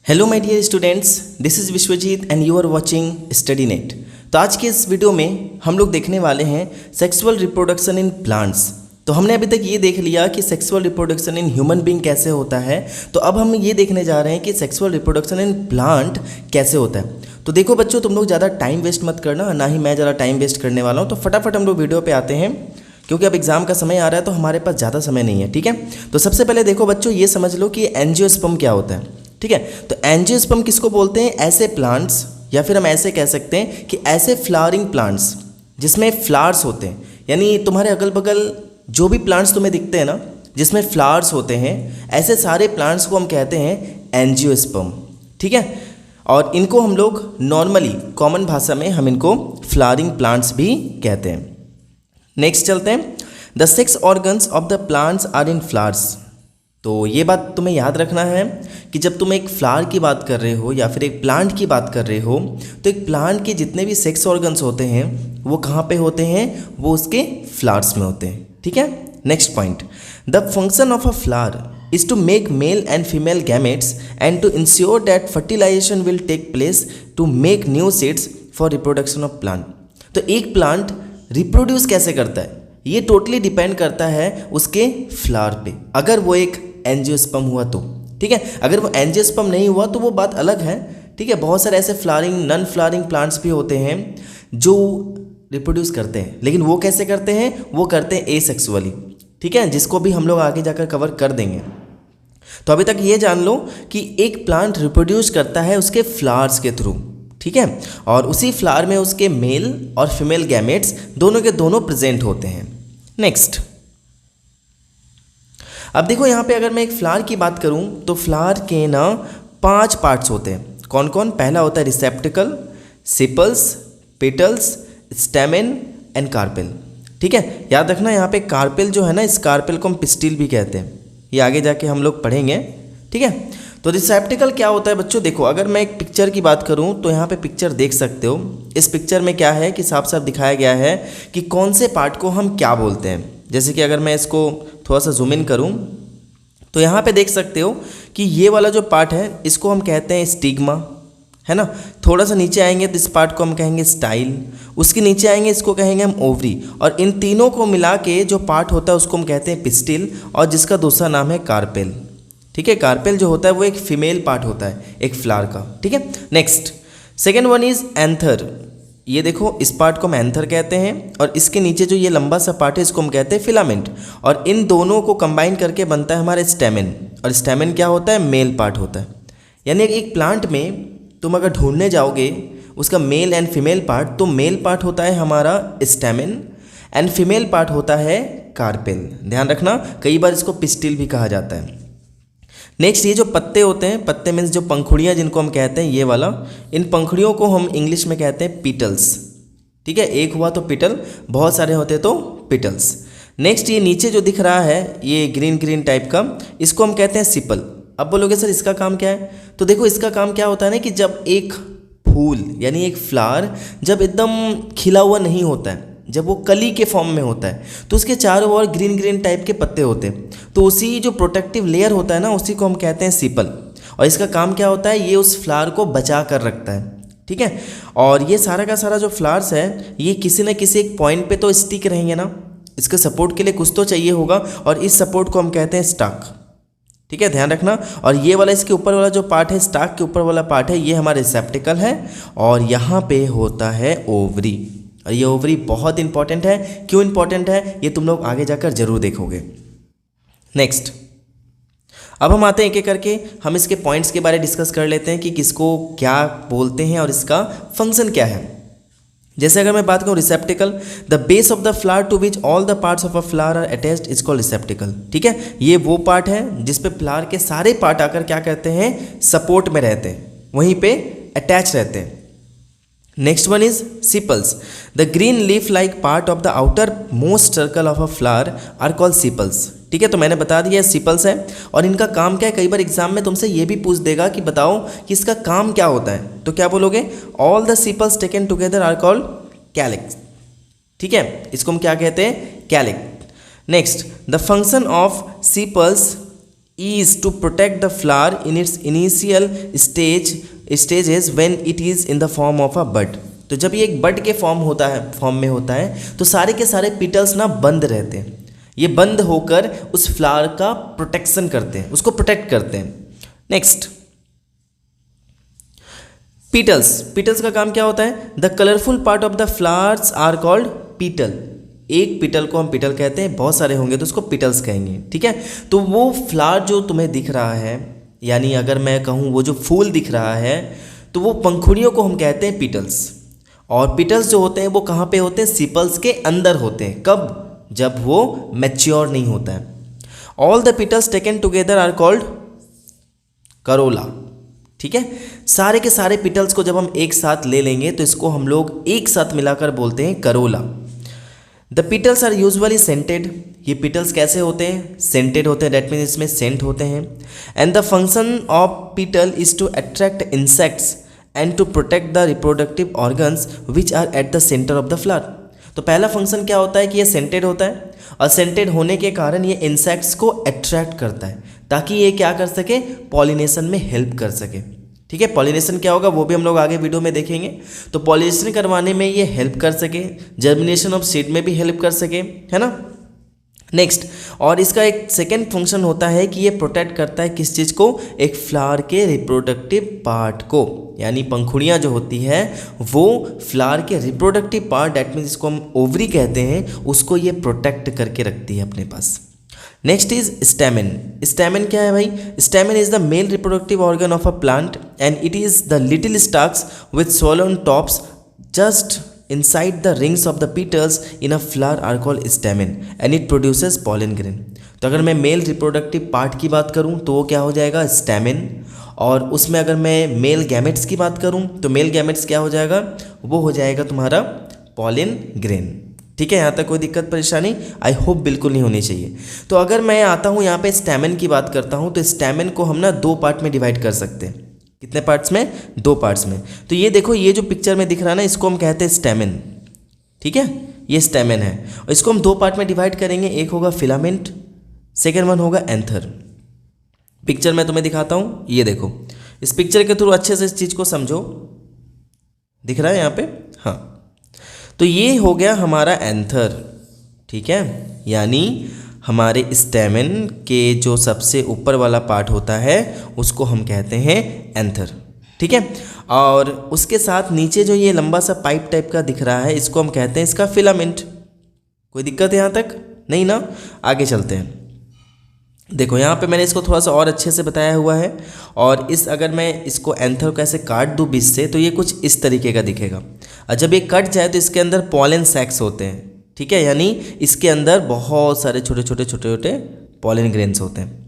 Hello my dear students, this is Vishwajeet and you are watching Study Net. तो आज के इस वीडियो में हम लोग देखने वाले हैं सेक्सुअल रिप्रोडक्शन इन प्लांट्स। तो हमने अभी तक ये देख लिया कि sexual reproduction in human being कैसे होता है। तो अब हम ये देखने जा रहे हैं कि सेक्सुअल रिप्रोडक्शन इन प्लांट कैसे होता है। तो देखो बच्चों, तुम लोग ज़्यादा टाइम वेस्ट मत करना, ना ही मैं ज़्यादा टाइम वेस्ट करने वाला हूँ। तो फटाफट हम लोग वीडियो पे आते हैं, क्योंकि अब एग्जाम का समय आ रहा है तो हमारे पास ज़्यादा समय नहीं है। ठीक है, तो सबसे पहले देखो बच्चों, ये समझ लो कि एंजियोस्पर्म क्या होता है। ठीक है, तो एंजियोस्पर्म किसको बोलते हैं? ऐसे प्लांट्स, या फिर हम ऐसे कह सकते हैं कि ऐसे फ्लावरिंग प्लांट्स जिसमें फ्लावर्स होते हैं। यानी तुम्हारे अगल बगल जो भी प्लांट्स तुम्हें दिखते हैं ना, जिसमें फ्लावर्स होते हैं, ऐसे सारे प्लांट्स को हम कहते हैं एंजियोस्पर्म। ठीक है, और इनको हम लोग नॉर्मली कॉमन भाषा में हम इनको फ्लावरिंग प्लांट्स भी कहते हैं। नेक्स्ट चलते हैं, the sex organs of the plants are in flowers. तो ये बात तुम्हें याद रखना है कि जब तुम एक फ्लावर की बात कर रहे हो या फिर एक प्लांट की बात कर रहे हो, तो एक प्लांट के जितने भी सेक्स ऑर्गन्स होते हैं वो कहाँ पे होते हैं? वो उसके फ्लावर्स में होते हैं। ठीक है, next point, the function of a flower is to make male and female gametes and to ensure that fertilisation will take place to make new seeds for reproduction of plant. तो एक plant reproduce कैसे करता है, ये totally depend करता है उसके flower पे। अगर वो एक एंजियोस्पर्म हुआ तो, ठीक है, अगर वो एंजियोस्पर्म नहीं हुआ तो वो बात अलग है। ठीक है, बहुत सारे ऐसे फ्लावरिंग नॉन फ्लावरिंग प्लांट्स भी होते हैं जो रिप्रोड्यूस करते हैं, लेकिन वो कैसे करते हैं? वो करते हैं एसेक्सुअली। ठीक है, जिसको भी हम लोग आगे जाकर कवर कर देंगे। तो अभी तक ये जान लो कि एक प्लांट रिप्रोड्यूस करता है उसके फ्लावर्स के थ्रू। ठीक है, और उसी फ्लावर में उसके मेल और फीमेल गैमेट्स दोनों के दोनों प्रेजेंट होते हैं। नेक्स्ट, अब देखो यहाँ पे अगर मैं एक फ्लावर की बात करूँ तो फ्लावर के ना 5 पार्ट्स होते हैं। कौन कौन? पहला होता है receptacle, sepals, petals, stamen and carpel. ठीक है, याद रखना यहाँ पे कार्पेल जो है ना, इस कार्पेल को हम पिस्टिल भी कहते हैं। ये आगे जाके हम लोग पढ़ेंगे। ठीक है, तो रिसेप्टिकल क्या होता है बच्चों? देखो, अगर मैं एक पिक्चर की बात करूं तो यहाँ पे पिक्चर देख सकते हो। इस पिक्चर में क्या है कि साफ साफ दिखाया गया है कि कौन से पार्ट को हम क्या बोलते हैं। जैसे कि अगर मैं इसको थोड़ा सा जूम इन करूं तो यहाँ पे देख सकते हो कि ये वाला जो पार्ट है इसको हम कहते हैं स्टिग्मा, है ना। थोड़ा सा नीचे आएंगे तो इस पार्ट को हम कहेंगे स्टाइल, उसके नीचे आएंगे इसको कहेंगे हम ओवरी, और इन तीनों को मिला के जो पार्ट होता है उसको हम कहते हैं पिस्टिल, और जिसका दूसरा नाम है कार्पेल। ठीक है, कार्पेल जो होता है वो एक फीमेल पार्ट होता है एक फ्लावर का। ठीक है, next, second one is anther. ये देखो, इस पार्ट को हम एंथर कहते हैं, और इसके नीचे जो ये लंबा सा पार्ट है इसको हम कहते हैं फिलामेंट, और इन दोनों को कंबाइन करके बनता है हमारा स्टेमेन। और स्टेमेन क्या होता है? मेल पार्ट होता है। यानी एक प्लांट में तुम अगर ढूंढने जाओगे उसका मेल एंड फीमेल पार्ट, तो मेल पार्ट होता है हमारा स्टेमेन एंड फीमेल पार्ट होता है कार्पेल। ध्यान रखना, कई बार इसको पिस्टिल भी कहा जाता है। नेक्स्ट, ये जो पत्ते होते हैं, पत्ते मीन्स जो पंखुड़ियाँ जिनको हम कहते हैं, ये वाला, इन पंखुड़ियों को हम इंग्लिश में कहते हैं पीटल्स। ठीक है, एक हुआ तो पिटल, बहुत सारे होते तो पिटल्स। नेक्स्ट, ये नीचे जो दिख रहा है ये ग्रीन ग्रीन टाइप का, इसको हम कहते हैं सिपल। अब बोलोगे सर इसका काम क्या है? तो देखो, इसका काम क्या होता है ना कि जब एक फूल यानी एक फ्लावर जब एकदम खिला हुआ नहीं होता है, जब वो कली के फॉर्म में होता है, तो उसके चारों ओर ग्रीन ग्रीन टाइप के पत्ते होते हैं। तो उसी जो प्रोटेक्टिव लेयर होता है ना, उसी को हम कहते हैं सिपल। और इसका काम क्या होता है? ये उस फ्लावर को बचा कर रखता है। ठीक है, और ये सारा का सारा जो फ्लावर्स है ये किसी न किसी एक पॉइंट पे तो स्टिक रहेंगे ना, इसके सपोर्ट के लिए कुछ तो चाहिए होगा, और इस सपोर्ट को हम कहते हैं स्टाक। ठीक है, ध्यान रखना। और ये वाला इसके ऊपर वाला जो पार्ट है, स्टाक के ऊपर वाला पार्ट है, ये हमारा रिसेप्टिकल है, और यहाँ पे होता है ओवरी। और ये ओवरी बहुत इंपॉर्टेंट है। क्यों इंपॉर्टेंट है ये तुम लोग आगे जाकर जरूर देखोगे। नेक्स्ट, अब हम आते हैं एक एक करके, हम इसके पॉइंट्स के बारे में डिस्कस कर लेते हैं कि किसको क्या बोलते हैं और इसका फंक्शन क्या है। जैसे अगर मैं बात करूँ receptacle, the base of the flower to which all the parts of a flower are attached is called receptacle. ठीक है, ये वो पार्ट है जिस पे फ्लावर के सारे पार्ट आकर क्या करते हैं? सपोर्ट में रहते हैं, वहीं पे अटैच रहते हैं। Next one is sepals, the green leaf like part of the outermost circle of a flower are called sepals. ठीक है, तो मैंने बता दिया सिपल्स है, और इनका काम क्या है? कई बार एग्जाम में तुमसे ये भी पूछ देगा कि बताओ कि इसका काम क्या होता है, तो क्या बोलोगे? All the sepals taken together are called calyx. ठीक है, इसको हम क्या कहते हैं? Calyx. Next, the function of sepals is to protect the flower in its initial stages when it is in the form of a bud। तो जब ये एक बड के फॉर्म में होता है तो सारे के सारे पिटल्स ना बंद रहते हैं, ये बंद होकर उस फ्लावर का प्रोटेक्शन करते हैं, उसको प्रोटेक्ट करते हैं। नेक्स्ट, पिटल्स का काम क्या होता है? The colourful part of the flowers are called petal. एक पिटल को हम पिटल कहते हैं, बहुत सारे होंगे तो उसको पिटल्स कहेंगे, ठीक है। तो वो फ्लावर जो तुम्हें दिख रहा है, यानी अगर मैं कहूँ वो जो फूल दिख रहा है, तो वो पंखुड़ियों को हम कहते हैं पिटल्स। और पिटल्स जो होते हैं वो कहाँ पे होते हैं? सिपल्स के अंदर होते हैं। कब? जब वो मैच्योर नहीं होता है। All the petals taken together are called corolla, ठीक है। सारे के सारे पिटल्स को जब हम एक साथ ले लेंगे तो इसको हम लोग एक साथ मिलाकर बोलते हैं corolla. The petals are usually scented. ये पिटल्स कैसे होते हैं? सेंटेड होते हैं, डेट मीन्स इसमें सेंट होते हैं। And the function of petal is to attract insects and to protect the reproductive organs which are at the centre of the flower. तो पहला फंक्शन क्या होता है कि ये सेंटेड होता है, और सेंटेड होने के कारण ये इंसेक्ट्स को अट्रैक्ट करता है ताकि ये क्या कर सके? पॉलिनेशन में हेल्प कर सके, ठीक है। पॉलिनेशन क्या होगा वो भी हम लोग आगे वीडियो में देखेंगे। तो पॉलिनेशन करवाने में ये हेल्प कर सके, जर्मिनेशन ऑफ सीड में भी हेल्प कर सके, है ना। नेक्स्ट, और इसका एक सेकेंड फंक्शन होता है कि ये प्रोटेक्ट करता है किस चीज़ को? एक फ्लावर के रिप्रोडक्टिव पार्ट को, यानी पंखुड़ियाँ जो होती है वो फ्लावर के रिप्रोडक्टिव पार्ट, डेट मीन्स जिसको हम ओवरी कहते हैं, उसको ये प्रोटेक्ट करके रखती है अपने पास। Next is stamen. स्टैमेन क्या है भाई? Stamen is the male reproductive organ of a plant and it is the little stalks with swollen tops just inside the rings of the petals in a flower are called stamen and it produces pollen grain। तो अगर मैं male reproductive part की बात करूं तो वो क्या हो जाएगा? स्टैमेन। और उसमें अगर मैं मेल गैमेट्स की बात करूं तो मेल गैमेट्स क्या हो जाएगा? वो हो जाएगा तुम्हारा पॉलन ग्रेन, ठीक है। यहाँ तक कोई दिक्कत परेशानी आई होप बिल्कुल नहीं होनी चाहिए। तो अगर मैं आता हूँ यहाँ पे स्टैमेन की बात करता हूँ, तो स्टैमेन को हम ना दो पार्ट में डिवाइड कर सकते हैं। कितने पार्ट्स में? दो पार्ट्स में। तो ये देखो, ये जो पिक्चर में दिख रहा है ना, इसको हम कहते हैं स्टैमेन, ठीक है। ये स्टैमेन है और इसको हम दो पार्ट में डिवाइड करेंगे। एक होगा फिलामेंट, सेकेंड वन होगा एंथर। पिक्चर मैं तुम्हें दिखाता हूँ, ये देखो, इस पिक्चर के थ्रू अच्छे से इस चीज़ को समझो। दिख रहा है यहाँ पे? हाँ। तो ये हो गया हमारा एंथर, ठीक है, यानी हमारे स्टैमेन के जो सबसे ऊपर वाला पार्ट होता है उसको हम कहते हैं एंथर, ठीक है। और उसके साथ नीचे जो ये लंबा सा पाइप टाइप का दिख रहा है, इसको हम कहते हैं इसका फिलामेंट। कोई दिक्कत है यहाँ तक? नहीं ना। आगे चलते हैं। देखो यहाँ पे मैंने इसको थोड़ा सा और अच्छे से बताया हुआ है, और इस अगर मैं इसको एंथर को ऐसे काट दूँ बीच से तो ये कुछ इस तरीके का दिखेगा। और जब ये कट जाए तो इसके अंदर पॉलन सैक्स होते हैं, ठीक है, यानी इसके अंदर बहुत सारे छोटे छोटे पॉलन ग्रेन्स होते हैं।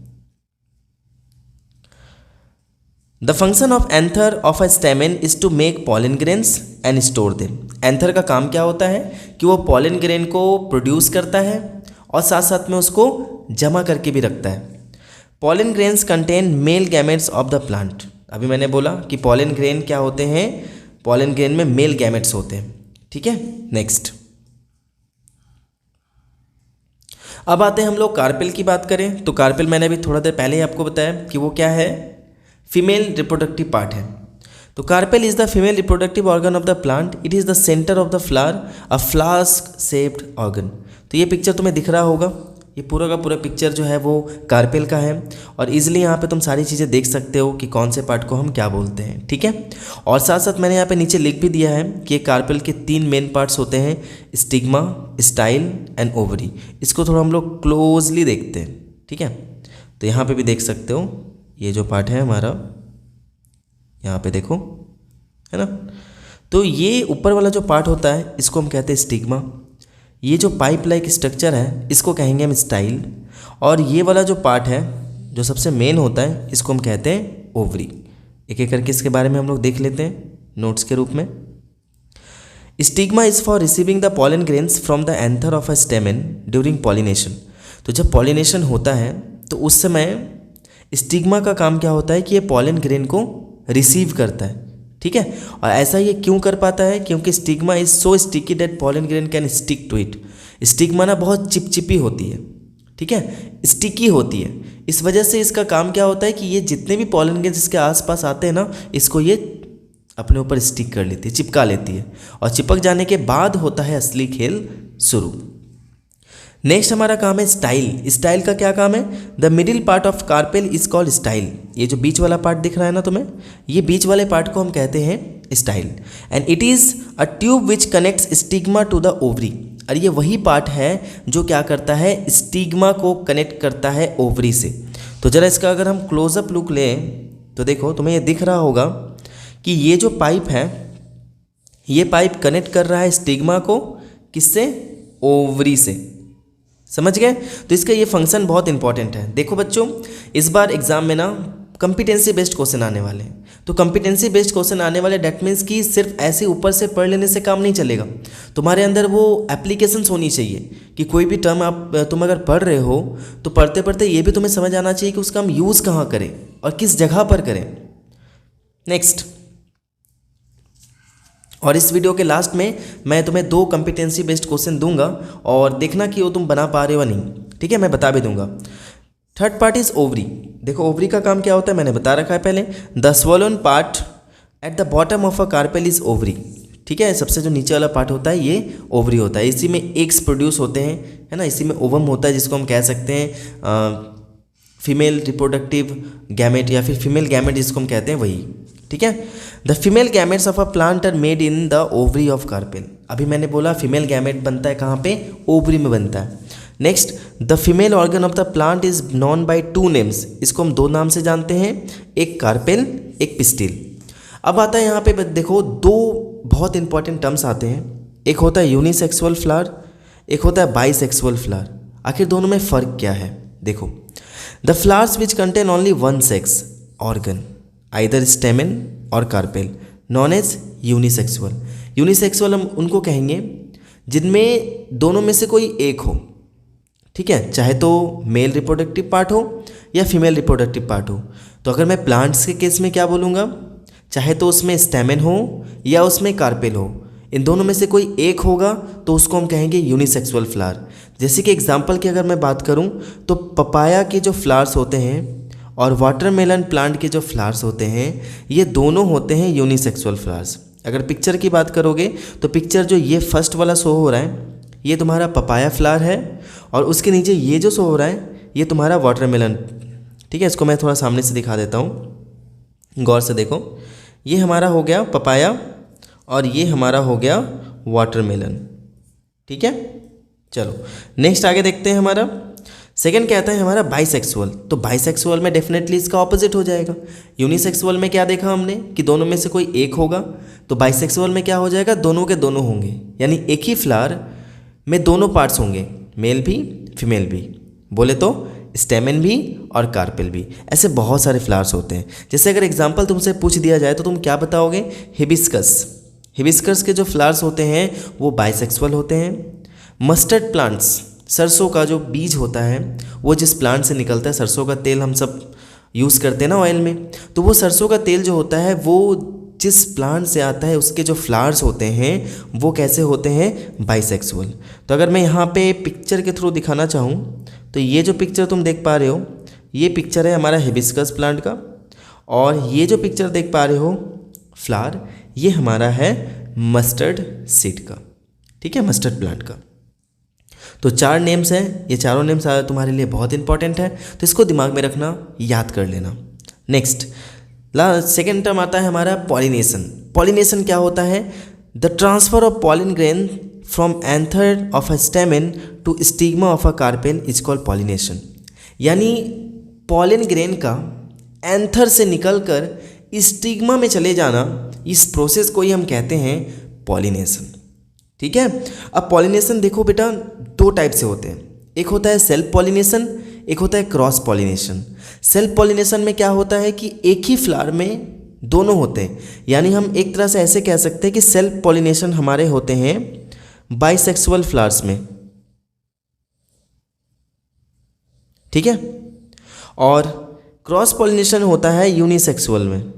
The function of anther of a stamen is to make pollen grains and store them. Anther का काम क्या होता है कि वो पॉलन ग्रेन को प्रोड्यूस करता है और साथ साथ में उसको जमा करके भी रखता है। Pollen grains contain male gametes of the plant. अभी मैंने बोला कि पॉलन ग्रेन क्या होते हैं? पॉलन ग्रेन में मेल गैमेट्स होते हैं, ठीक है। नेक्स्ट, अब आते हैं हम लोग कार्पेल की बात करें तो कार्पेल मैंने अभी थोड़ा देर पहले ही आपको बताया कि वो क्या है? फीमेल रिप्रोडक्टिव पार्ट है। तो carpel is the female reproductive organ of the plant. It is the centre of the flower, a flask shaped organ. तो ये पिक्चर तुम्हें दिख रहा होगा, ये पूरा का पूरा पिक्चर जो है वो कार्पेल का है, और इजीली यहाँ पे तुम सारी चीज़ें देख सकते हो कि कौन से पार्ट को हम क्या बोलते हैं, ठीक है। और साथ साथ मैंने यहाँ पे नीचे लिख भी दिया है कि ये कार्पेल के तीन मेन पार्ट्स होते हैं, स्टिग्मा, स्टाइल एंड ओवरी। इसको थोड़ा हम लोग क्लोजली देखते हैं, ठीक है। तो यहाँ पे भी देख सकते हो, ये जो पार्ट है हमारा, यहाँ पे देखो, है ना। तो ये ऊपर वाला जो पार्ट होता है इसको हम कहते हैं स्टिग्मा। ये जो पाइप लाइक स्ट्रक्चर है इसको कहेंगे हम स्टाइल, और ये वाला जो पार्ट है जो सबसे मेन होता है इसको हम कहते हैं ओवरी। एक एक करके इसके बारे में हम लोग देख लेते हैं नोट्स के रूप में। Stigma is for receiving the pollen grains from the anther of a stamen during pollination. तो जब पॉलिनेशन होता है तो उस समय स्टिग्मा का काम क्या होता है कि ये पॉलन ग्रेन को रिसीव करता है, ठीक है। और ऐसा ये क्यों कर पाता है? क्योंकि stigma is so sticky that pollen grain can stick to it. Stigma ना बहुत चिपचिपी होती है, ठीक है, स्टिकी होती है। इस वजह से इसका काम क्या होता है कि ये जितने भी पॉलन ग्रेन्स इसके आसपास आते हैं ना, इसको ये अपने ऊपर स्टिक कर लेती है, चिपका लेती है, और चिपक जाने के बाद होता है असली खेल शुरू। नेक्स्ट हमारा काम है स्टाइल। स्टाइल का क्या काम है? The middle part of carpel is called style. ये जो बीच वाला पार्ट दिख रहा है ना तुम्हें, ये बीच वाले पार्ट को हम कहते हैं style. And it is a tube which connects stigma to the ovary. और ये वही पार्ट है जो क्या करता है, स्टिग्मा को कनेक्ट करता है ओवरी से। तो जरा इसका अगर हम क्लोजअप लुक लें तो देखो तुम्हें ये दिख रहा होगा कि ये जो पाइप है, ये पाइप कनेक्ट कर रहा है स्टिग्मा को किससे? ओवरी से। समझ गए? तो इसका ये फंक्शन बहुत इंपॉर्टेंट है। देखो बच्चों, इस बार एग्जाम में ना कंपिटेंसी बेस्ड क्वेश्चन आने वाले हैं। तो कंपिटेंसी बेस्ड क्वेश्चन आने वाले, डेट मीन्स कि सिर्फ ऐसे ऊपर से पढ़ लेने से काम नहीं चलेगा। तुम्हारे अंदर वो एप्लीकेशंस होनी चाहिए कि कोई भी टर्म तुम अगर पढ़ रहे हो तो पढ़ते पढ़ते ये भी तुम्हें समझ आना चाहिए कि उसका हम यूज़ कहाँ करें और किस जगह पर करें। नेक्स्ट, और इस वीडियो के लास्ट में मैं तुम्हें 2 कंपिटेंसी बेस्ड क्वेश्चन दूंगा और देखना कि वो तुम बना पा रहे हो नहीं। ठीक है, मैं बता भी दूंगा। Third part is ovary. देखो ओवरी का काम क्या होता है, मैंने बता रखा है पहले। The swollen part at the bottom of a carpel is ovary. ठीक है, सबसे जो नीचे वाला पार्ट होता है ये ओवरी होता है। इसी में एग्स प्रोड्यूस होते हैं, है ना, इसी में ओवम होता है जिसको हम कह सकते हैं फीमेल रिप्रोडक्टिव गैमेट या फिर फीमेल गैमेट जिसको हम कहते हैं वही। ठीक है, the female gametes of a plant are made in the ovary of carpel. अभी मैंने बोला फीमेल गैमेट बनता है कहाँ पे? ओवरी में बनता है। Next, the female organ of the plant is known by 2 names. इसको हम 2 नाम से जानते हैं, एक कार्पेल, एक पिस्टिल। अब आता है यहाँ पे देखो 2 बहुत इंपॉर्टेंट टर्म्स आते हैं। एक होता है यूनिसेक्सुअल फ्लावर, एक होता है बाइसेक्सुअल फ्लावर। आखिर दोनों में फ़र्क क्या है? देखो, the flowers which contain only 1 sex organ either stamen और carpel known as unisexual. Unisexual हम उनको कहेंगे जिनमें दोनों में से कोई एक हो। ठीक है, चाहे तो मेल रिप्रोडक्टिव पार्ट हो या फीमेल रिप्रोडक्टिव पार्ट हो। तो अगर मैं प्लांट्स के केस में क्या बोलूँगा, चाहे तो उसमें स्टेमेन हो या उसमें कार्पेल हो, इन दोनों में से कोई एक होगा तो उसको हम कहेंगे यूनिसेक्सुअल फ्लावर। जैसे कि एग्जांपल की अगर मैं बात करूं तो पपाया के जो फ्लावर्स होते हैं और वाटरमेलन प्लांट के जो फ्लावर्स होते हैं, ये दोनों होते हैं यूनिसेक्सुअल फ्लावर्स। अगर पिक्चर की बात करोगे तो पिक्चर जो ये फर्स्ट वाला शो हो रहा है ये तुम्हारा पपाया फ्लावर है, और उसके नीचे ये जो शो हो रहा है ये तुम्हारा वाटरमेलन। ठीक है, इसको मैं थोड़ा सामने से दिखा देता हूँ, गौर से देखो। ये हमारा हो गया पपाया और ये हमारा हो गया वाटरमेलन। ठीक है, चलो नेक्स्ट आगे देखते हैं। हमारा सेकंड क्या आता है हमारा बाइसेक्सुअल। तो बाइसेक्सुअल में डेफिनेटली इसका ऑपोजिट हो जाएगा। यूनिसेक्सुअल में क्या देखा हमने कि दोनों में से कोई एक होगा, तो बाइसेक्सुअल में क्या हो जाएगा, दोनों के दोनों होंगे, यानी एक ही फ्लावर में दोनों पार्ट्स होंगे, मेल भी फीमेल भी। बोले तो स्टेमेन भी और कार्पेल भी। ऐसे बहुत सारे फ्लावर्स होते हैं। जैसे अगर एग्जांपल तुमसे पूछ दिया जाए तो तुम क्या बताओगे? हिबिस्कस। हिबिस्कस के जो फ्लावर्स होते हैं वो बाइसेक्सुअल होते हैं। मस्टर्ड प्लांट्स, सरसों का जो बीज होता है वो जिस प्लांट से निकलता है, सरसों का तेल हम सब यूज़ करते हैं ना ऑयल में, तो वो सरसों का तेल जो होता है वो जिस प्लांट से आता है उसके जो फ्लावर्स होते हैं वो कैसे होते हैं? बाइसेक्सुअल। तो अगर मैं यहाँ पे पिक्चर के थ्रू दिखाना चाहूँ तो ये जो पिक्चर तुम देख पा रहे हो ये पिक्चर है हमारा हिबिस्कस प्लांट का, और ये जो पिक्चर देख पा रहे हो फ्लावर, ये हमारा है मस्टर्ड सीड का। ठीक है, मस्टर्ड प्लांट का। तो 4 नेम्स हैं, ये चारों नेम्स तुम्हारे लिए बहुत इंपॉर्टेंट है, तो इसको दिमाग में रखना, याद कर लेना। नेक्स्ट सेकेंड टर्म आता है हमारा पॉलिनेशन। पॉलिनेशन क्या होता है? The transfer of pollen grain from anther of a stamen to stigma of a carpel is called pollination. यानी पॉलिन ग्रेन का एंथर से निकलकर स्टिग्मा में चले जाना, इस प्रोसेस को ही हम कहते हैं पॉलिनेशन। ठीक है, अब पॉलिनेशन देखो बेटा 2 टाइप से होते हैं। एक होता है सेल्फ पॉलिनेशन, एक होता है क्रॉस पॉलिनेशन। सेल्फ पॉलिनेशन में क्या होता है कि एक ही फ्लावर में दोनों होते हैं, यानी हम एक तरह से ऐसे कह सकते हैं कि सेल्फ पॉलिनेशन हमारे होते हैं बाइसेक्सुअल फ्लावर्स में। ठीक है, और क्रॉस पॉलिनेशन होता है यूनिसेक्सुअल में।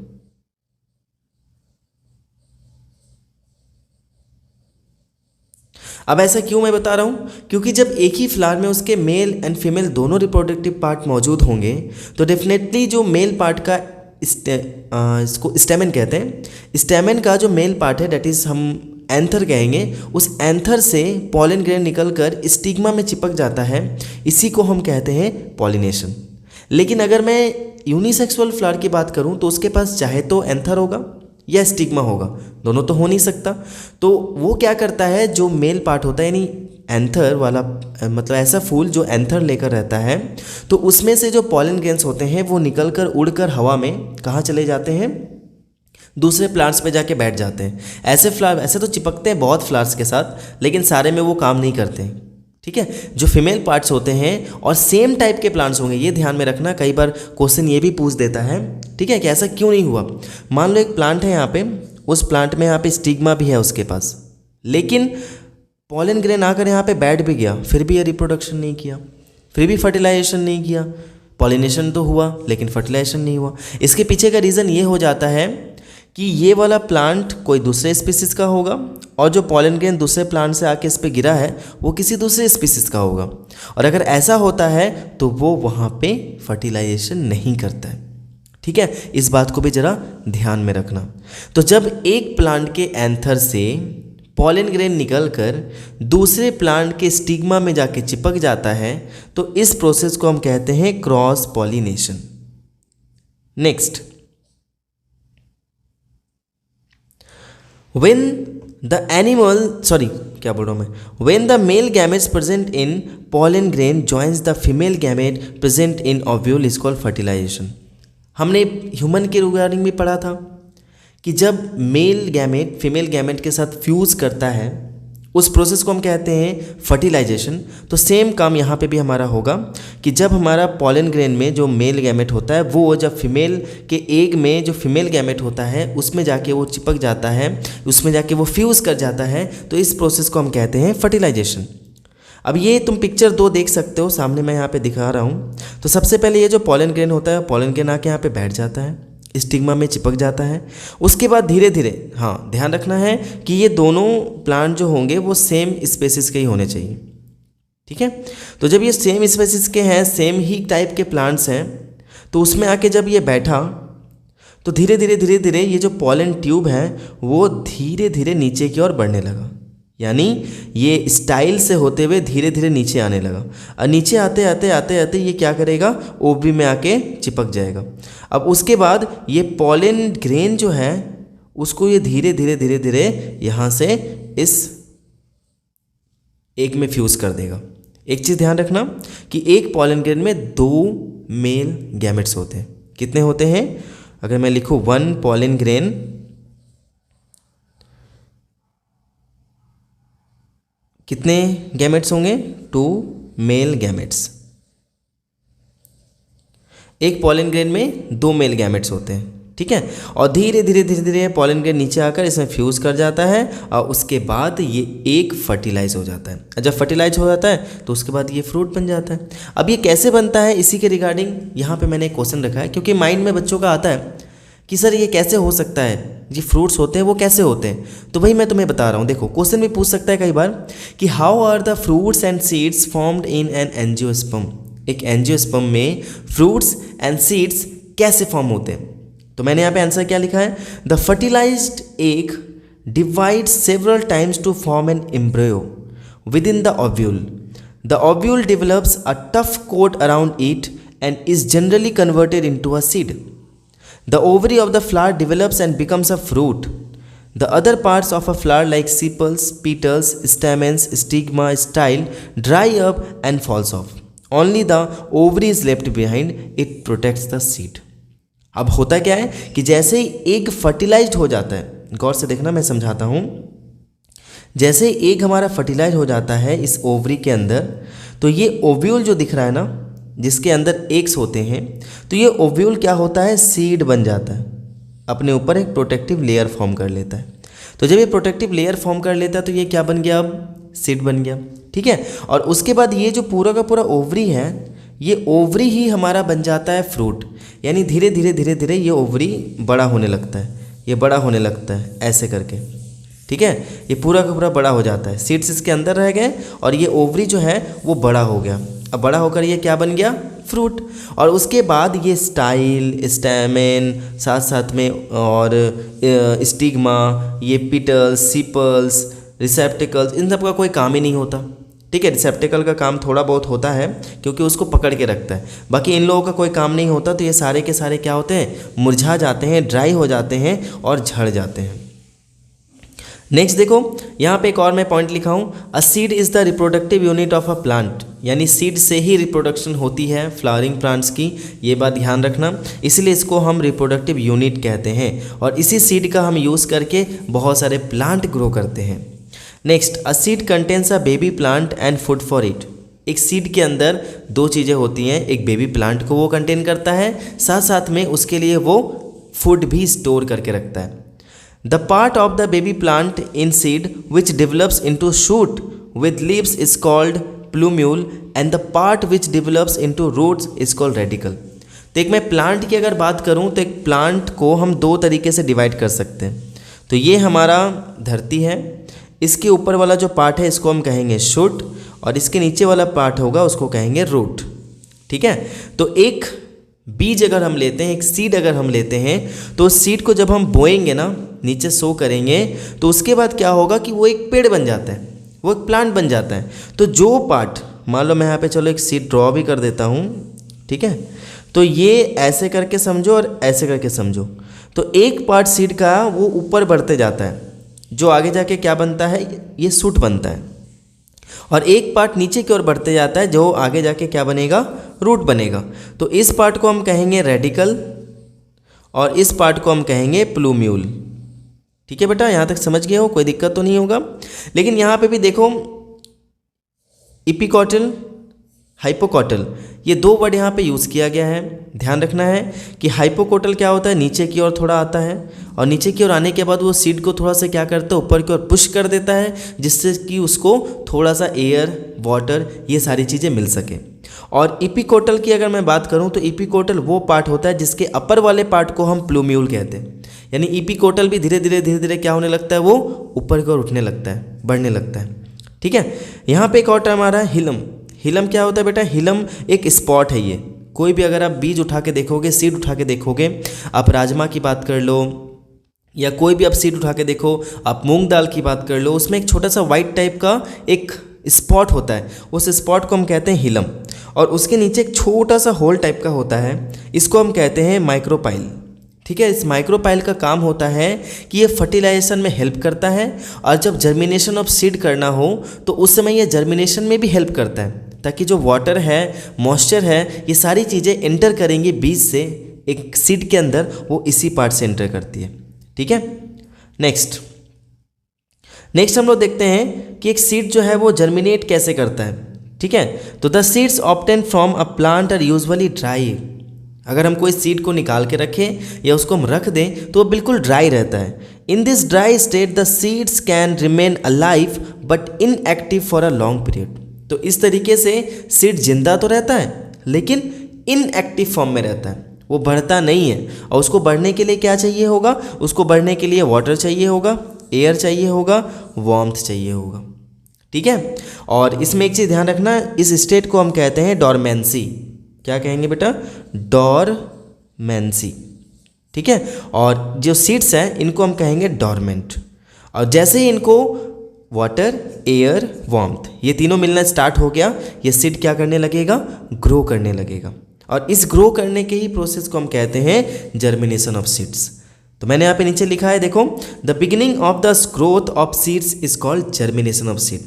अब ऐसा क्यों मैं बता रहा हूँ, क्योंकि जब एक ही फ्लावर में उसके मेल एंड फीमेल दोनों रिप्रोडक्टिव पार्ट मौजूद होंगे तो डेफिनेटली जो मेल पार्ट का इसको स्टेमन कहते हैं, स्टेमन का जो मेल पार्ट है डेट इज़ हम एंथर कहेंगे, उस एंथर से पॉलन ग्रेन निकलकर स्टिग्मा में चिपक जाता है, इसी को हम कहते हैं पॉलिनेशन। लेकिन अगर मैं यूनिसेक्सुअल फ्लावर की बात करूं तो उसके पास चाहे तो एंथर होगा या स्टिग्मा होगा, दोनों तो हो नहीं सकता। तो वो क्या करता है, जो मेल पार्ट होता है यानी एंथर वाला, मतलब ऐसा फूल जो एंथर लेकर रहता है, तो उसमें से जो पॉलन ग्रेन्स होते हैं वो निकलकर उड़कर हवा में कहाँ चले जाते हैं, दूसरे प्लांट्स पे जाके बैठ जाते हैं। ऐसे फ्लावर ऐसे तो चिपकते हैं बहुत फ्लावर्स के साथ, लेकिन सारे में वो काम नहीं करते हैं। ठीक है, जो फीमेल पार्ट्स होते हैं और सेम टाइप के प्लांट्स होंगे, ये ध्यान में रखना, कई बार क्वेश्चन ये भी पूछ देता है, ठीक है, कि ऐसा क्यों नहीं हुआ। मान लो एक प्लांट है यहाँ पे, उस प्लांट में यहाँ पे स्टिग्मा भी है उसके पास, लेकिन पॉलन ग्रेन आकर यहाँ पे बैठ भी गया, फिर भी ये रिप्रोडक्शन नहीं किया, फिर भी फर्टिलाइजेशन नहीं किया। पॉलिनेशन तो हुआ लेकिन फर्टिलाइजेशन नहीं हुआ। इसके पीछे का रीज़न ये हो जाता है कि ये वाला प्लांट कोई दूसरे स्पीसीज़ का होगा और जो पॉलन ग्रेन दूसरे प्लांट से आके इस पे गिरा है वो किसी दूसरे स्पीसीज़ का होगा, और अगर ऐसा होता है तो वो वहाँ पे फर्टिलाइजेशन नहीं करता है। ठीक है, इस बात को भी ज़रा ध्यान में रखना। तो जब एक प्लांट के एंथर से पॉलन ग्रेन निकलकर दूसरे प्लांट के स्टिग्मा में जाके चिपक जाता है तो इस प्रोसेस को हम कहते हैं cross pollination. Next, when the male gametes present in pollen grain joins the female gamete present in ovule is called fertilization। हमने ह्यूमन के रिगार्डिंग भी पढ़ा था कि जब मेल गैमेट फीमेल गैमेट के साथ फ्यूज़ करता है उस प्रोसेस को हम कहते हैं फर्टिलाइजेशन। तो सेम काम यहाँ पे भी हमारा होगा कि जब हमारा पॉलन ग्रेन में जो मेल गैमेट होता है वो जब फीमेल के एग में जो फीमेल गैमेट होता है उसमें जाके वो चिपक जाता है, उसमें जाके वो फ्यूज़ कर जाता है, तो इस प्रोसेस को हम कहते हैं फर्टिलाइजेशन। अब ये तुम पिक्चर 2 देख सकते हो, सामने मैं यहाँ पे दिखा रहा हूँ। तो सबसे पहले ये जो पॉलन ग्रेन होता है, पॉलन ग्रेन आके यहाँ पे बैठ जाता है, स्टिग्मा में चिपक जाता है। उसके बाद धीरे धीरे, हाँ ध्यान रखना है कि ये दोनों प्लांट जो होंगे वो सेम स्पेसिस के ही होने चाहिए। ठीक है, तो जब ये सेम स्पेसिस के हैं, सेम ही टाइप के प्लांट्स हैं, तो उसमें आके जब ये बैठा तो धीरे धीरे ये जो पॉलन ट्यूब है वो धीरे धीरे नीचे की ओर बढ़ने लगा, यानी ये स्टाइल से होते हुए धीरे धीरे नीचे आने लगा। और नीचे आते आते ये क्या करेगा, ओवरी में आके चिपक जाएगा। अब उसके बाद ये पॉलन ग्रेन जो है उसको ये धीरे धीरे यहाँ से इस एग में फ्यूज़ कर देगा। एक चीज़ ध्यान रखना कि एक पॉलन ग्रेन में 2 मेल गैमेट्स होते हैं। कितने होते हैं, अगर मैं लिखूँ 1 पॉलन ग्रेन, कितने गैमेट्स होंगे, 2 मेल गैमेट्स। एक पॉलन ग्रेन में 2 मेल गैमेट्स होते हैं। ठीक है, और धीरे धीरे पॉलन ग्रेन नीचे आकर इसमें फ्यूज़ कर जाता है और उसके बाद ये एक फर्टिलाइज हो जाता है। जब फर्टिलाइज हो जाता है तो उसके बाद ये फ्रूट बन जाता है। अब ये कैसे बनता है, इसी के रिगार्डिंग यहाँ पे मैंने एक क्वेश्चन रखा है, क्योंकि माइंड में बच्चों का आता है कि सर ये कैसे हो सकता है, ये फ्रूट्स होते हैं वो कैसे होते हैं। तो वही मैं तुम्हें बता रहा हूँ। देखो, क्वेश्चन भी पूछ सकता है कई बार कि how are the fruits and seeds formed in an angiosperm. एक एंजियोस्पर्म में फ्रूट्स एंड सीड्स कैसे फॉर्म होते हैं। तो मैंने यहाँ पे आंसर क्या लिखा है, the fertilised egg divides several times to form an embryo within the ovule. The ovule develops a tough coat around it and is generally converted into a seed. The ovary of the flower develops and becomes a fruit. The other parts of a flower like sepals, petals, stamens, stigma, style dry up and falls off. Only the ovary is left behind. It protects the seed. अब होता क्या है कि जैसे ही egg fertilised हो जाता है, गौर से देखना मैं समझाता हूँ, जैसे एग हमारा फर्टिलाइज हो जाता है इस ओवरी के अंदर, तो ये ओव्यूल जो दिख रहा है ना, जिसके अंदर एग्स होते हैं, तो ये ओव्यूल क्या होता है, सीड बन जाता है, अपने ऊपर एक प्रोटेक्टिव लेयर फॉर्म कर लेता है। तो जब ये प्रोटेक्टिव लेयर फॉर्म कर लेता है तो ये क्या बन गया, अब सीड बन गया। ठीक है, और उसके बाद ये जो पूरा का पूरा ओवरी है, ये ओवरी ही हमारा बन जाता है फ्रूट। यानी धीरे धीरे ये ओवरी बड़ा होने लगता है, ये बड़ा होने लगता है ऐसे करके। ठीक है, ये पूरा का पूरा बड़ा हो जाता है, सीड्स इसके अंदर रह गए और ये ओवरी जो है वो बड़ा हो गया। अब बड़ा होकर ये क्या बन गया, फ्रूट। और उसके बाद ये स्टाइल, स्टैमेन, साथ साथ में और स्टिग्मा, ये पिटल्स, सीपल्स, रिसेप्टिकल्स, इन सब का कोई काम ही नहीं होता। ठीक है, रिसेप्टिकल का काम थोड़ा बहुत होता है क्योंकि उसको पकड़ के रखता है, बाकी इन लोगों का कोई काम नहीं होता। तो ये सारे के सारे क्या होते हैं, मुरझा जाते हैं, ड्राई हो जाते हैं और झड़ जाते हैं। नेक्स्ट देखो, यहाँ पे एक और मैं पॉइंट लिखा हूँ, a seed is the reproductive unit of a plant, यानी सीड से ही रिप्रोडक्शन होती है फ्लावरिंग प्लांट्स की, ये बात ध्यान रखना, इसलिए इसको हम रिप्रोडक्टिव यूनिट कहते हैं और इसी सीड का हम यूज़ करके बहुत सारे प्लांट ग्रो करते हैं। Next, a seed contains a baby plant and food for it. एक सीड के अंदर दो चीज़ें होती हैं, एक बेबी प्लांट को वो कंटेन करता है, साथ साथ में उसके लिए वो फूड भी स्टोर करके रखता है। The part of the baby plant in seed which develops into shoot with leaves is called plumule and the part which develops into roots is called radicle। तो एक मैं प्लांट की अगर बात करूं तो एक प्लांट को हम दो तरीके से डिवाइड कर सकते हैं। तो ये हमारा धरती है, इसके ऊपर वाला जो पार्ट है इसको हम कहेंगे शूट और इसके नीचे वाला पार्ट होगा उसको कहेंगे रूट। ठीक है, तो एक बीज अगर हम लेते हैं, एक सीड अगर हम लेते हैं, तो उस सीड को जब हम बोएंगे ना, नीचे सो करेंगे, तो उसके बाद क्या होगा कि वो एक पेड़ बन जाता है, वो एक प्लांट बन जाता है। तो जो पार्ट, मान लो मैं यहाँ पे चलो एक सीड ड्रॉ भी कर देता हूँ, ठीक है, तो ये ऐसे करके समझो और ऐसे करके समझो। तो एक पार्ट सीड का वो ऊपर बढ़ते जाता है, जो आगे जाके क्या बनता है, ये शूट बनता है, और एक पार्ट नीचे की ओर बढ़ते जाता है, जो आगे जाके क्या बनेगा, रूट बनेगा। तो इस पार्ट को हम कहेंगे रेडिकल और इस पार्ट को हम कहेंगे प्लूम्यूल। ठीक है बेटा, यहाँ तक समझ गए हो, कोई दिक्कत तो नहीं होगा। लेकिन यहाँ पे भी देखो, इपिकॉटल, हाइपोकॉटल, ये दो वर्ड यहाँ पे यूज़ किया गया है। ध्यान रखना है कि हाइपोकॉटल क्या होता है, नीचे की ओर थोड़ा आता है और नीचे की ओर आने के बाद वो सीड को थोड़ा सा क्या करता है, ऊपर की ओर पुश कर देता है, जिससे कि उसको थोड़ा सा एयर, वाटर, ये सारी चीज़ें मिल सके। और इपिकोटल की अगर मैं बात करूं तो इपिकोटल वो पार्ट होता है जिसके अपर वाले पार्ट को हम प्लूम्यूल कहते हैं। यानी इपिकोटल भी धीरे धीरे क्या होने लगता है, वो ऊपर की ओर उठने लगता है, बढ़ने लगता है। ठीक है, यहाँ पे एक और टर्म आ रहा है हिलम। हिलम क्या होता है बेटा, हिलम एक स्पॉट है। ये कोई भी अगर आप बीज उठा के देखोगे, सीड उठा के देखोगे, आप राजमा की बात कर लो या कोई भी आप सीड उठा के देखो, आप मूंग दाल की बात कर लो, उसमें एक छोटा सा वाइट टाइप का एक स्पॉट होता है, उस स्पॉट को हम कहते हैं हिलम। और उसके नीचे एक छोटा सा होल टाइप का होता है, इसको हम कहते हैं माइक्रोपाइल। ठीक है, इस माइक्रोपाइल का काम होता है कि ये फर्टिलाइजेशन में हेल्प करता है और जब जर्मिनेशन ऑफ सीड करना हो तो उस समय ये जर्मिनेशन में भी हेल्प करता है, ताकि जो वाटर है, मॉइस्चर है, ये सारी चीज़ें एंटर करेंगी बीज से एक सीड के अंदर, वो इसी पार्ट से एंटर करती है। ठीक है, नेक्स्ट हम लोग देखते हैं कि एक सीड जो है वो जर्मिनेट कैसे करता है। ठीक है, तो the seeds obtain from a plant are usually dry. अगर हम कोई सीड को निकाल के रखें या उसको हम रख दें तो वो बिल्कुल ड्राई रहता है। In this dry state the seeds can remain alive but inactive for a long period. तो इस तरीके से सीड जिंदा तो रहता है लेकिन इनएक्टिव फॉर्म में रहता है, वो बढ़ता नहीं है। और उसको बढ़ने के लिए क्या चाहिए होगा, उसको बढ़ने के लिए वाटर चाहिए होगा, एयर चाहिए होगा, वार्मथ चाहिए होगा। ठीक है, और इसमें एक चीज़ ध्यान रखना, इस स्टेट को हम कहते हैं डॉर्मेंसी। क्या कहेंगे बेटा, डॉर्मेंसी। ठीक है, और जो सीड्स हैं इनको हम कहेंगे डॉर्मेंट। और जैसे ही इनको वाटर, एयर, वार्मथ ये तीनों मिलना स्टार्ट हो गया, ये सीड क्या करने लगेगा, ग्रो करने लगेगा। और इस ग्रो करने के ही प्रोसेस को हम कहते हैं जर्मिनेशन ऑफ सीड्स। तो मैंने यहाँ पे नीचे लिखा है, देखो, the beginning of the growth of seeds is called germination of seed.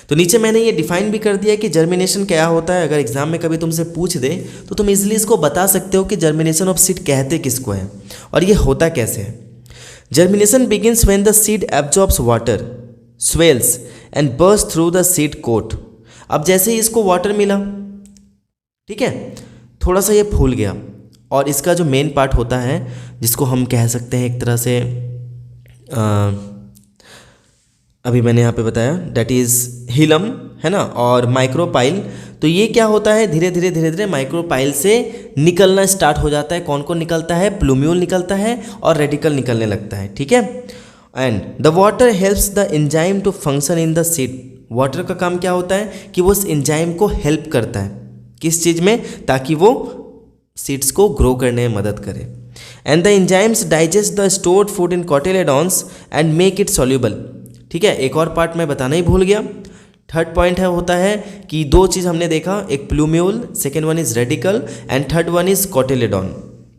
तो नीचे मैंने ये डिफाइन भी कर दिया कि जर्मिनेशन क्या होता है। अगर एग्जाम में कभी तुमसे पूछ दे तो तुम इजीली इसको बता सकते हो कि जर्मिनेशन ऑफ सीड कहते किसको है और ये होता कैसे है। Germination begins when the seed absorbs water, swells and burst through the seed coat. अब जैसे ही इसको वाटर मिला, ठीक है, थोड़ा सा ये फूल गया और इसका जो मेन पार्ट होता है जिसको हम कह सकते हैं एक तरह से अभी मैंने यहाँ पे बताया, डेट इज़ हिलम, है ना, और माइक्रोपाइल। तो ये क्या होता है, धीरे धीरे माइक्रोपाइल से निकलना स्टार्ट हो जाता है। कौन कौन निकलता है, प्लूम्यूल निकलता है और रेडिकल निकलने लगता है। ठीक है, and the water helps the enzyme to function in the seed. Water का काम क्या होता है कि वो उस एंजाइम को हेल्प करता है किस चीज़ में, ताकि वो सीड्स को ग्रो करने में मदद करे। And the enzymes digest the stored food in cotyledons and make it soluble. ठीक है, एक और पार्ट मैं बताना ही भूल गया। थर्ड पॉइंट है होता है कि दो चीज़ हमने देखा, एक plumule, second one is radicle and third one is cotyledon.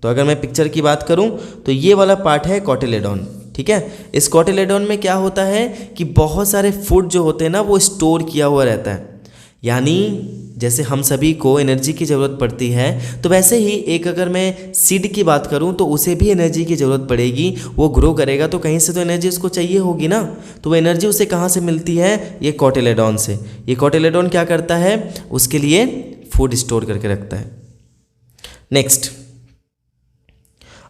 तो अगर मैं पिक्चर की बात करूं तो ये वाला पार्ट है कोटिलेडॉन। ठीक है, इस कोटिलेडॉन में क्या होता है कि बहुत सारे फूड जो होते हैं ना वो स्टोर किया हुआ रहता है। यानी जैसे हम सभी को एनर्जी की ज़रूरत पड़ती है, तो वैसे ही एक अगर मैं सीड की बात करूं तो उसे भी एनर्जी की ज़रूरत पड़ेगी। वो ग्रो करेगा तो कहीं से तो एनर्जी उसको चाहिए होगी ना, तो वो एनर्जी उसे कहाँ से मिलती है, ये कोटिलेडॉन से। ये कोटिलेडॉन क्या करता है, उसके लिए फूड स्टोर करके रखता है। नेक्स्ट,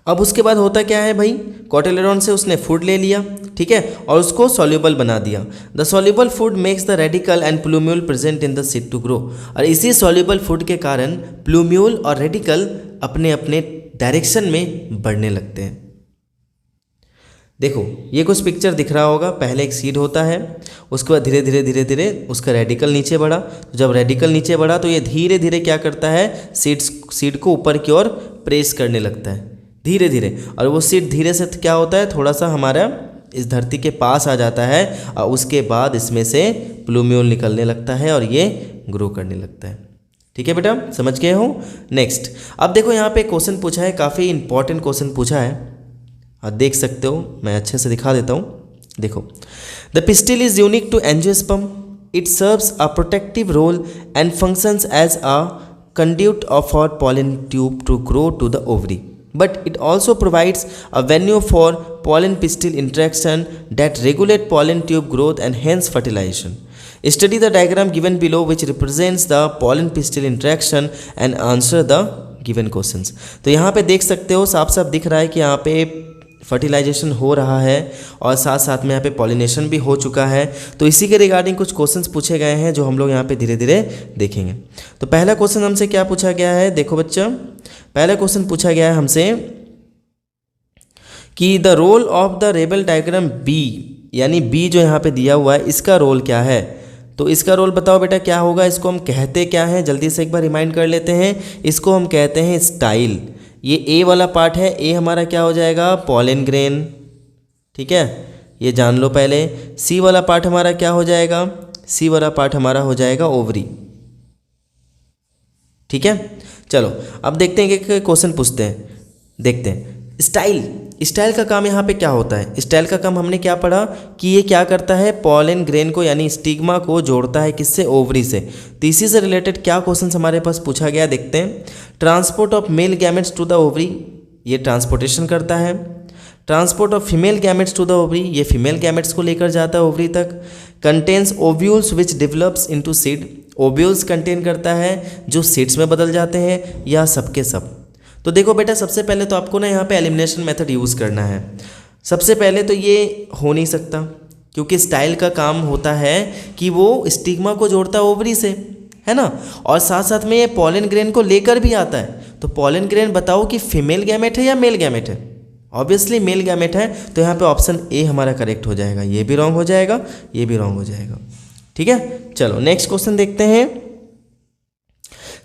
अब उसके बाद होता क्या है भाई, कोटिलेडॉन से उसने फूड ले लिया, ठीक है, और उसको सॉल्युबल बना दिया। The soluble food makes the radicle and plumule present in the seed to grow. और इसी सॉल्युबल फूड के कारण प्लूम्यूल और रेडिकल अपने अपने डायरेक्शन में बढ़ने लगते हैं। देखो ये कुछ पिक्चर दिख रहा होगा, पहले एक सीड होता है, उसके बाद धीरे धीरे धीरे धीरे उसका रेडिकल नीचे बढ़ा। तो जब रेडिकल नीचे बढ़ा तो ये धीरे धीरे क्या करता है, सीड को ऊपर की ओर प्रेस करने लगता है धीरे धीरे। और वो सीड धीरे से क्या होता है, थोड़ा सा हमारा इस धरती के पास आ जाता है और उसके बाद इसमें से प्लूम्यूल निकलने लगता है और ये ग्रो करने लगता है। ठीक है बेटा, समझ गए हो। नेक्स्ट, अब देखो यहाँ पे क्वेश्चन पूछा है, काफ़ी इंपॉर्टेंट क्वेश्चन पूछा है, आप देख सकते हो, मैं अच्छे से दिखा देता हूँ। देखो, the pistil is unique to angiosperm, it serves a protective role and functions as a conduit for pollen tube to grow to the ovary. But it also provides a venue for pollen pistil interaction that regulate pollen tube growth and hence fertilization. Study the diagram given below which represents the pollen pistil interaction and answer the given questions. तो यहाँ पे देख सकते हो, साफ साफ दिख रहा है कि यहाँ पे फर्टिलाइजेशन हो रहा है और साथ साथ में यहाँ पे पॉलिनेशन भी हो चुका है। तो इसी के रिगार्डिंग कुछ क्वेश्चंस पूछे गए हैं जो हम लोग यहाँ पे धीरे धीरे देखेंगे। तो पहला क्वेश्चन हमसे क्या पूछा गया है, देखो बच्चा, पहला क्वेश्चन पूछा गया है हमसे कि the role of the label diagram B, यानी बी जो यहाँ पे दिया हुआ है इसका रोल क्या है। तो इसका रोल बताओ बेटा क्या होगा, इसको हम कहते क्या हैं, जल्दी से एक बार रिमाइंड कर लेते हैं। इसको हम कहते हैं स्टाइल। ये ए वाला पार्ट है, ए हमारा क्या हो जाएगा, पॉलन ग्रेन, ठीक है, ये जान लो पहले। सी वाला पार्ट हमारा क्या हो जाएगा, सी वाला पार्ट हमारा हो जाएगा ओवरी। ठीक है, चलो अब देखते हैं कि क्वेश्चन पूछते हैं, देखते हैं। स्टाइल का काम यहाँ पे क्या होता है, स्टाइल का काम हमने क्या पढ़ा कि ये क्या करता है, पॉलन ग्रेन को यानी स्टिग्मा को जोड़ता है किससे, ओवरी से। तो इसी से रिलेटेड क्या क्वेश्चन हमारे पास पूछा गया, देखते हैं। Transport of male gametes to the ovary, ये ट्रांसपोर्टेशन करता है। Transport of female gametes to the ovary, ये फीमेल गैमेट्स को लेकर जाता है ओवरी तक। Contains ovules which develops into seed, ovules contain करता है जो सीड्स में बदल जाते हैं, या सबके सब। तो देखो बेटा, सबसे पहले तो आपको ना यहाँ पे एलिमिनेशन मेथड यूज़ करना है। सबसे पहले तो ये हो नहीं सकता, क्योंकि स्टाइल का काम होता है कि वो स्टिग्मा को जोड़ता है ओवरी से, है ना, और साथ साथ में ये पॉलन ग्रेन को लेकर भी आता है। तो पॉलन ग्रेन बताओ कि फीमेल गैमेट है या मेल गैमेट है, ऑब्वियसली मेल गैमेट है। तो यहाँ पे ऑप्शन ए हमारा करेक्ट हो जाएगा, ये भी रॉन्ग हो जाएगा, ये भी रॉन्ग हो जाएगा। ठीक है, चलो नेक्स्ट क्वेश्चन देखते हैं।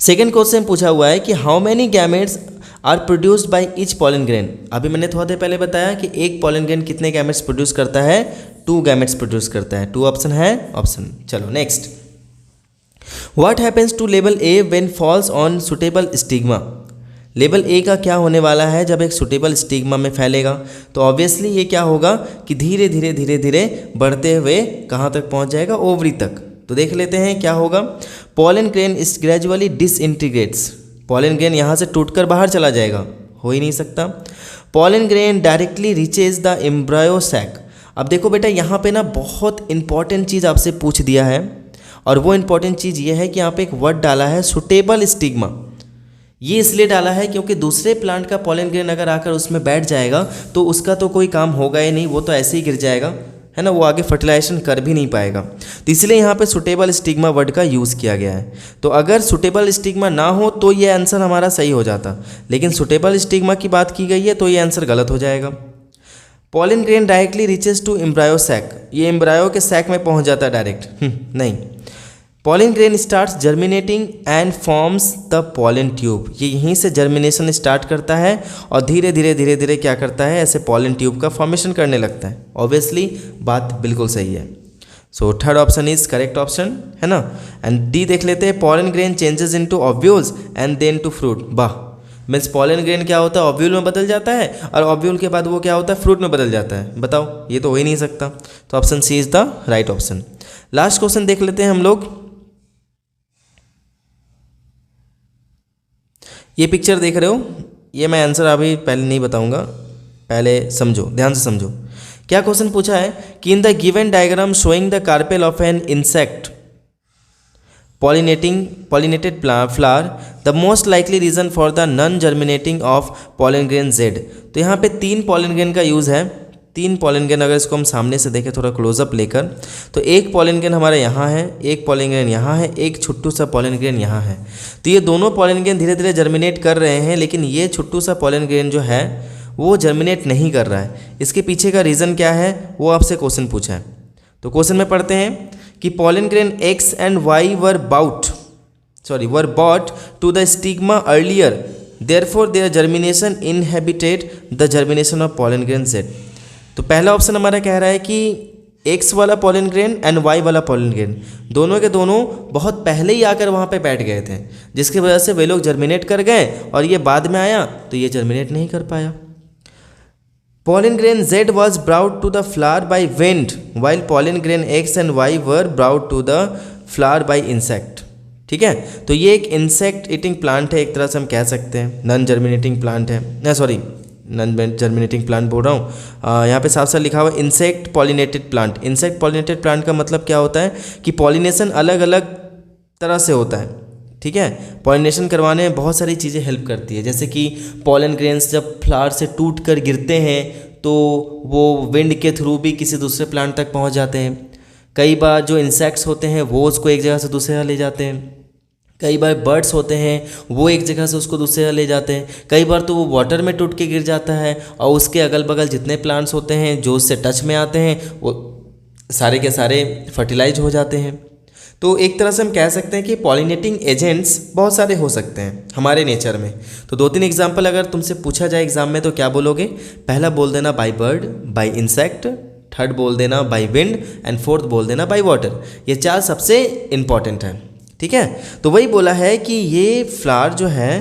सेकेंड क्वेश्चन पूछा हुआ है कि how many gametes are produced by each pollen grain. अभी मैंने थोड़ा देर पहले बताया कि एक पॉलन ग्रेन कितने गैमेट्स प्रोड्यूस करता है, 2 गैमेट्स प्रोड्यूस करता है। 2 ऑप्शन है ऑप्शन। चलो next, what happens to label A when falls on suitable stigma. Label A का क्या होने वाला है जब एक सुटेबल स्टिग्मा में फैलेगा, तो ऑब्वियसली ये क्या होगा कि धीरे धीरे धीरे धीरे बढ़ते हुए कहाँ तक पहुँच जाएगा, ओवरी तक। तो देख लेते हैं क्या होगा। Pollen grain is gradually डिसइंटीग्रेट्स, pollen grain यहाँ से टूटकर बाहर चला जाएगा, हो ही नहीं सकता। Pollen grain directly reaches the embryo sac. अब देखो बेटा, यहाँ पे ना बहुत इंपॉर्टेंट चीज़ आपसे पूछ दिया है, और वो इंपॉर्टेंट चीज़ ये है कि यहाँ पे एक वर्ड डाला है सुटेबल स्टिग्मा। ये इसलिए डाला है क्योंकि दूसरे प्लांट का पॉलन ग्रेन अगर आकर उसमें बैठ जाएगा तो उसका तो कोई काम होगा ही नहीं, वो तो ऐसे ही गिर जाएगा, है ना, वो आगे फर्टिलाइजेशन कर भी नहीं पाएगा। तो इसलिए यहाँ पे सुटेबल स्टिग्मा वर्ड का यूज़ किया गया है। तो अगर सुटेबल स्टिग्मा ना हो तो ये आंसर हमारा सही हो जाता, लेकिन सुटेबल स्टिग्मा की बात की गई है तो ये आंसर गलत हो जाएगा। Pollen grain directly reaches to embryo sac, ये एम्ब्रायो के सैक में पहुंच जाता है डायरेक्ट, नहीं। Pollen grain starts germinating and forms the pollen tube, ये यहीं से जर्मिनेशन स्टार्ट करता है और धीरे धीरे क्या करता है, ऐसे पॉलन ट्यूब का फॉर्मेशन करने लगता है। ऑब्वियसली बात बिल्कुल सही है। So third option is correct option, है ना। एंड डी देख लेते हैं, pollen grain changes into ovules and then to fruit. वाह, मीन्स पॉलन ग्रेन क्या होता है, ओव्यूल में बदल जाता है और ओव्यूल के बाद वो क्या होता है, फ्रूट में बदल जाता है। बताओ, ये तो हो ही नहीं सकता। तो option C is the right option. Last question देख लेते हैं हम लोग। ये पिक्चर देख रहे हो, ये मैं आंसर अभी पहले नहीं बताऊंगा, पहले समझो, ध्यान से समझो। क्या क्वेश्चन पूछा है कि in the given diagram showing the carpel of an insect pollinated flower, the most likely reason for the non germinating of pollen grain Z। तो यहाँ पे 3 pollen grain का यूज़ है। 3 pollen grain, अगर इसको हम सामने से देखें थोड़ा क्लोजअप लेकर, तो एक pollen grain हमारा यहाँ है, एक pollen grain यहाँ है, एक छुट्टू सा pollen grain यहाँ है। तो ये दोनों pollen grain धीरे धीरे जर्मिनेट कर रहे हैं, लेकिन ये छुट्टू सा pollen grain जो है वो जर्मिनेट नहीं कर रहा है। इसके पीछे का रीज़न क्या है, वो आपसे क्वेश्चन पूछा है। तो क्वेश्चन में पढ़ते हैं कि pollen grain X and Y were brought to the stigma earlier, therefore their germination inhibited the germination of pollen grain Z। तो पहला ऑप्शन हमारा कह रहा है कि X वाला pollen grain एंड Y वाला pollen grain दोनों के दोनों बहुत पहले ही आकर वहाँ पे बैठ गए थे, जिसकी वजह से वे लोग जर्मिनेट कर गए और ये बाद में आया तो ये जर्मिनेट नहीं कर पाया। Pollen grain Z was brought to the flower by wind, while pollen grain X and Y were brought to the flower by insect। ठीक है, तो ये एक इंसेक्ट ईटिंग प्लांट है, एक तरह से हम कह सकते हैं, नॉन जर्मिनेटिंग प्लांट है, नॉन जर्मिनेटिंग प्लांट बोल रहा हूँ। यहाँ पे साफ साफ लिखा हुआ insect pollinated plant. Insect pollinated plant का मतलब क्या होता है कि पॉलिनेशन अलग अलग तरह से होता है। ठीक है, पॉलिनेशन करवाने में बहुत सारी चीज़ें हेल्प करती है, जैसे कि पॉलन ग्रेन्स जब फ्लावर से टूट कर गिरते हैं तो वो विंड के थ्रू भी किसी दूसरे प्लांट तक पहुंच जाते हैं। कई बार जो इंसेक्ट्स होते हैं वो उसको एक जगह से दूसरे जगह ले जाते हैं। कई बार बर्ड्स होते हैं वो एक जगह से उसको दूसरे जगह ले जाते हैं। कई बार तो वो वाटर में टूट के गिर जाता है और उसके अगल बगल जितने प्लांट्स होते हैं जो उससे टच में आते हैं वो सारे के सारे फर्टिलाइज हो जाते हैं। तो एक तरह से हम कह सकते हैं कि पॉलिनेटिंग एजेंट्स बहुत सारे हो सकते हैं हमारे नेचर में। तो 2-3 एग्जाम्पल अगर तुमसे पूछा जाए एग्जाम में तो क्या बोलोगे? पहला बोल देना by bird, by insect, third बोल देना बाय विंड एंड फोर्थ बोल देना बाय वाटर। ये 4 सबसे इम्पॉर्टेंट हैं। ठीक है, तो वही बोला है कि ये फ्लावर जो है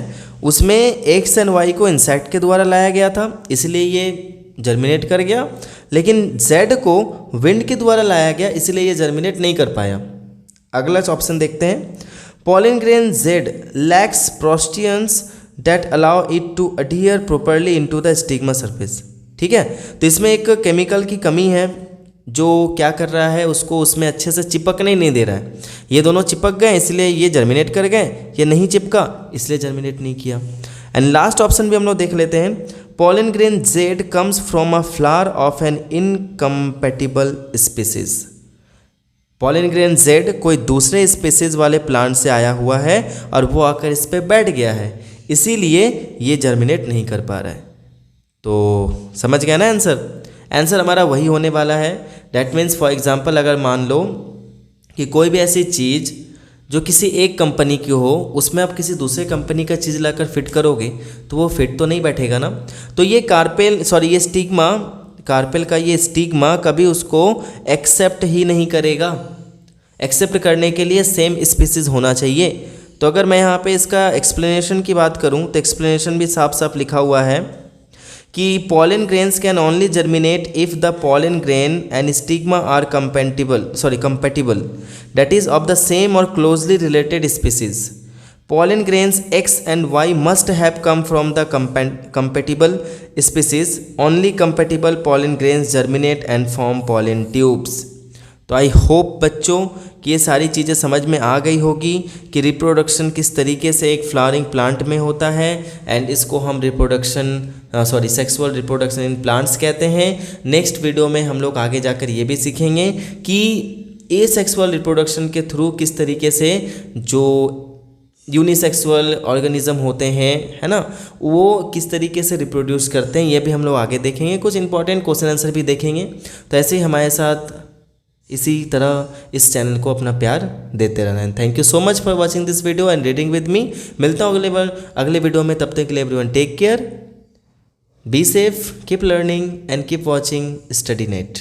उसमें एक्स एंड वाई को इंसेक्ट के द्वारा लाया गया था इसलिए ये जर्मिनेट कर गया, लेकिन जेड को विंड के द्वारा लाया गया इसलिए ये जर्मिनेट नहीं कर पाया। अगला ऑप्शन देखते हैं, पॉलन ग्रेन जेड लैक्स प्रोस्टियंस that allow it to adhere properly into the stigma surface. ठीक है, तो इसमें एक केमिकल की कमी है जो क्या कर रहा है उसको उसमें अच्छे से चिपकने नहीं दे रहा है। ये दोनों चिपक गए इसलिए ये जर्मिनेट कर गए, ये नहीं चिपका इसलिए जर्मिनेट नहीं किया। एंड लास्ट ऑप्शन भी हम लोग देख लेते हैं, pollen grain Z comes from a flower of an incompatible species. Pollen grain Z कोई दूसरे स्पीसीज वाले प्लांट से आया हुआ है और वो आकर इस पर बैठ गया है इसीलिए ये जर्मिनेट नहीं कर पा रहा है। तो समझ गया ना आंसर? आंसर हमारा वही होने वाला है। डैट मीन्स फॉर एग्जांपल अगर मान लो कि कोई भी ऐसी चीज़ जो किसी एक कंपनी की हो उसमें आप किसी दूसरे कंपनी का चीज़ लाकर फिट करोगे तो वो फिट तो नहीं बैठेगा ना। तो ये ये स्टिग्मा, कार्पेल का ये स्टिग्मा कभी उसको एक्सेप्ट ही नहीं करेगा। एक्सेप्ट करने के लिए सेम स्पीसीज होना चाहिए। तो अगर मैं यहाँ पे इसका एक्सप्लेनेशन की बात करूँ तो एक्सप्लेनेशन भी साफ साफ लिखा हुआ है कि pollen grains can only germinate if the pollen grain and stigma are compatible, that is of the same or closely related species. Pollen grains X and Y must have come from the compatible species. Only compatible pollen grains germinate and form pollen tubes. तो I hope बच्चों कि ये सारी चीज़ें समझ में आ गई होगी कि रिप्रोडक्शन किस तरीके से एक फ्लावरिंग प्लांट में होता है एंड इसको हम सेक्सुअल रिप्रोडक्शन इन प्लांट्स कहते हैं। नेक्स्ट वीडियो में हम लोग आगे जाकर ये भी सीखेंगे कि एसेक्सुअल रिप्रोडक्शन के थ्रू किस तरीके से जो यूनिसेक्सुअल ऑर्गेनिज्म होते हैं, है ना, वो किस तरीके से रिप्रोड्यूस करते हैं, ये भी हम लोग आगे देखेंगे। कुछ इंपॉर्टेंट क्वेश्चन आंसर भी देखेंगे। तो ऐसे ही हमारे साथ इसी तरह इस चैनल को अपना प्यार देते रहना है। Thank you so much for watching this video and reading with me. मिलता हूँ अगले वीडियो में। तब तक के लिए everyone take care, be safe, keep learning and keep watching Study net.